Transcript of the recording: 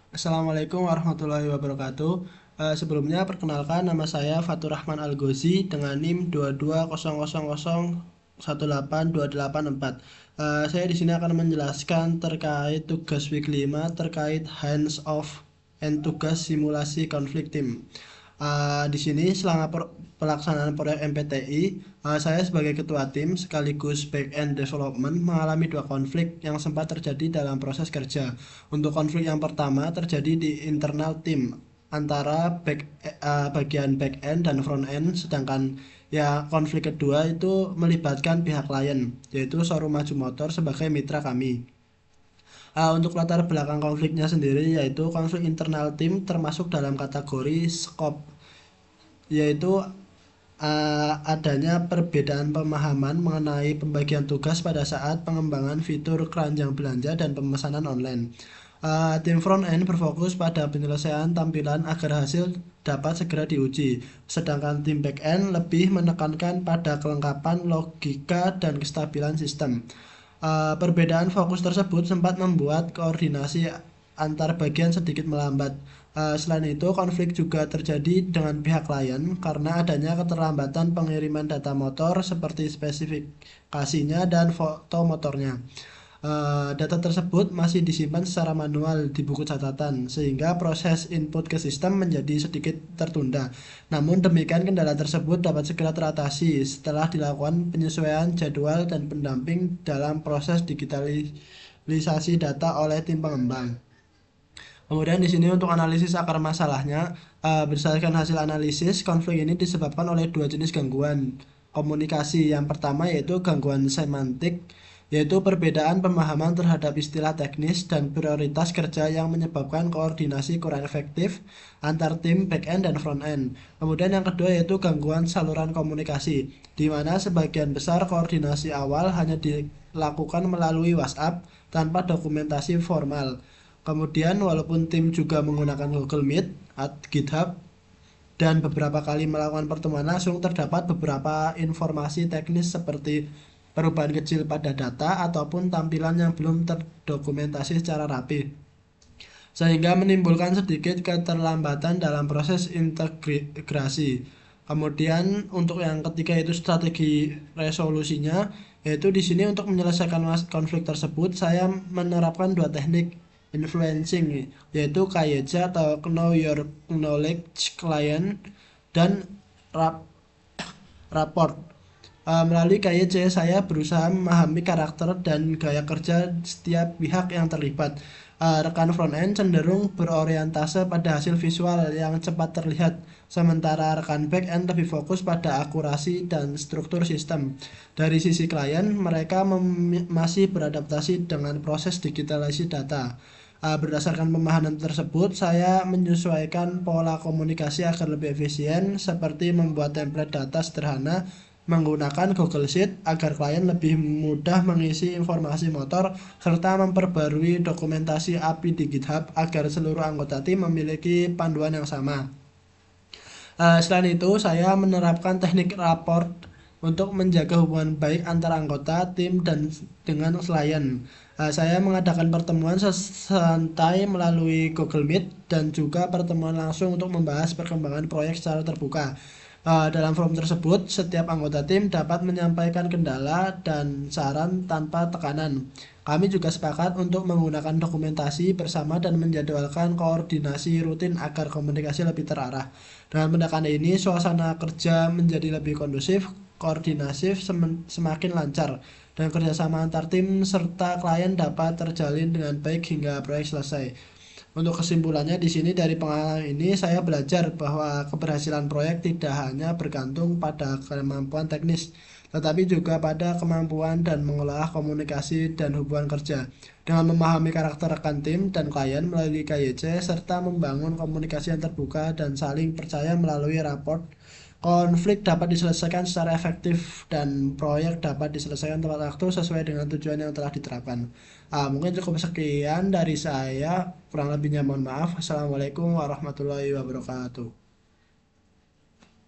Assalamualaikum warahmatullahi wabarakatuh. Sebelumnya perkenalkan nama saya Fatur Rahman Al-Ghozi dengan NIM 2200018284. Saya di sini akan menjelaskan terkait tugas week 5 terkait hands off and tugas simulasi konflik tim. Di sini selama pelaksanaan proyek MPTI, saya sebagai ketua tim sekaligus back-end development mengalami dua konflik yang sempat terjadi dalam proses kerja. Untuk konflik yang pertama terjadi di internal tim antara bagian back-end dan front-end, sedangkan konflik kedua itu melibatkan pihak klien, yaitu showroom Maju Motor sebagai mitra kami. Untuk latar belakang konfliknya sendiri, yaitu konflik internal tim termasuk dalam kategori scope, yaitu adanya perbedaan pemahaman mengenai pembagian tugas pada saat pengembangan fitur keranjang belanja dan pemesanan online. Tim front end berfokus pada penyelesaian tampilan agar hasil dapat segera diuji, sedangkan tim back end lebih menekankan pada kelengkapan logika dan kestabilan sistem. Perbedaan fokus tersebut sempat membuat koordinasi antar bagian sedikit melambat. Selain itu, konflik juga terjadi dengan pihak klien karena adanya keterlambatan pengiriman data motor seperti spesifikasinya dan foto motornya. Data tersebut masih disimpan secara manual di buku catatan, sehingga proses input ke sistem menjadi sedikit tertunda. Namun demikian, kendala tersebut dapat segera teratasi setelah dilakukan penyesuaian jadwal dan pendamping dalam proses digitalisasi data oleh tim pengembang. Kemudian di sini untuk analisis akar masalahnya, berdasarkan hasil analisis, konflik ini disebabkan oleh dua jenis gangguan komunikasi. Yang pertama yaitu gangguan semantik, yaitu perbedaan pemahaman terhadap istilah teknis dan prioritas kerja yang menyebabkan koordinasi kurang efektif antar tim back-end dan front-end. Kemudian yang kedua yaitu gangguan saluran komunikasi, di mana sebagian besar koordinasi awal hanya dilakukan melalui WhatsApp tanpa dokumentasi formal. Kemudian walaupun tim juga menggunakan Google Meet atau GitHub dan beberapa kali melakukan pertemuan langsung, terdapat beberapa informasi teknis seperti perubahan kecil pada data ataupun tampilan yang belum terdokumentasi secara rapi, sehingga menimbulkan sedikit keterlambatan dalam proses integrasi. Kemudian untuk yang ketiga itu strategi resolusinya, yaitu di sini untuk menyelesaikan konflik tersebut saya menerapkan dua teknik influencing, yaitu KYC atau Know Your Knowledge Client dan rapport. Melalui KYC saya berusaha memahami karakter dan gaya kerja setiap pihak yang terlibat. Rekan front end cenderung berorientase pada hasil visual yang cepat terlihat, sementara rekan back end lebih fokus pada akurasi dan struktur sistem. Dari sisi klien, mereka masih beradaptasi dengan proses digitalisasi data. Berdasarkan pemahaman tersebut, saya menyesuaikan pola komunikasi agar lebih efisien, seperti membuat template data sederhana menggunakan Google Sheet agar klien lebih mudah mengisi informasi motor, serta memperbarui dokumentasi API di GitHub agar seluruh anggota tim memiliki panduan yang sama. Selain itu, saya menerapkan teknik raport untuk menjaga hubungan baik antara anggota tim dan dengan klien. Saya mengadakan pertemuan santai melalui Google Meet dan juga pertemuan langsung untuk membahas perkembangan proyek secara terbuka. Dalam forum tersebut, setiap anggota tim dapat menyampaikan kendala dan saran tanpa tekanan. Kami juga sepakat untuk menggunakan dokumentasi bersama dan menjadwalkan koordinasi rutin agar komunikasi lebih terarah. Dengan pendekatan ini, suasana kerja menjadi lebih kondusif, koordinasi semakin lancar, dan kerjasama antar tim serta klien dapat terjalin dengan baik hingga proyek selesai. Untuk kesimpulannya di sini dari pengalaman ini saya belajar bahwa keberhasilan proyek tidak hanya bergantung pada kemampuan teknis, tetapi juga pada kemampuan dan mengelola komunikasi dan hubungan kerja. Dengan memahami karakter rekan tim dan klien melalui KYC serta membangun komunikasi yang terbuka dan saling percaya melalui raport, konflik dapat diselesaikan secara efektif dan proyek dapat diselesaikan tepat waktu sesuai dengan tujuan yang telah diterapkan. Mungkin cukup sekian dari saya, kurang lebihnya mohon maaf. Assalamualaikum warahmatullahi wabarakatuh.